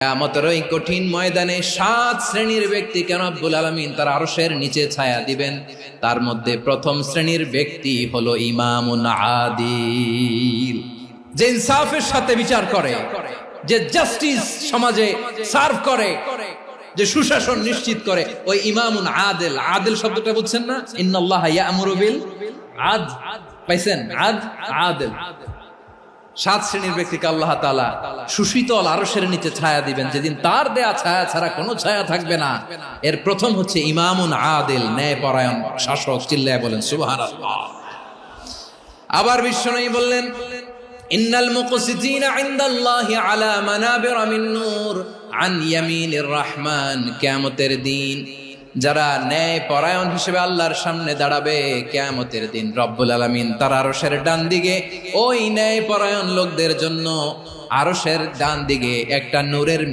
কিয়ামতের ওই কঠিন ময়দানে 7 শ্রেণীর ব্যক্তিকে রব্বুল আলামিন তার আরশের নিচে ছায়া দিবেন। তার মধ্যে প্রথম শ্রেণীর ব্যক্তি হলো ইমামুন আদিল, যে ইনসাফের সাথে বিচার করে, যে জাস্টিস সমাজে সার্ভ করে, যে সুশাসন নিশ্চিত করে, ওই ইমামুন আদিল। আদিল শব্দটা বুঝছেন না? ইন্নাল্লাহা ইয়া'মুরু বিল আদল, পাইছেন? আদিল। 7 শ্রেণীর ব্যক্তিকে আল্লাহ তাআলা সুশীতল আরশের নিচে ছায়া দিবেন, যেদিন তার দেয়া ছায়া ছাড়া কোনো ছায়া থাকবে না। এর প্রথম হচ্ছে ইমামুন আদিল, ন্যায়পরায়ণ শাসক। চিল্লায় বলেন সুবহানাল্লাহ। আবার বিশ্বনবী বললেন, ইন্নাল মুকসিতিনা ইনদাল্লাহি আলা মানাবিরা মিন নূর আন ইয়ামিনির রহমান। কিয়ামতের দিন যারা ন্যায় পরায়ণ হিসেবে আল্লাহর সামনে দাঁড়াবে, কিয়ামতের দিন রব্বুল আলামিন তার আরশের ডান দিকে ওই ন্যায় পরায়ণ লোকদের জন্য আরশের ডান দিকে একটা নূরের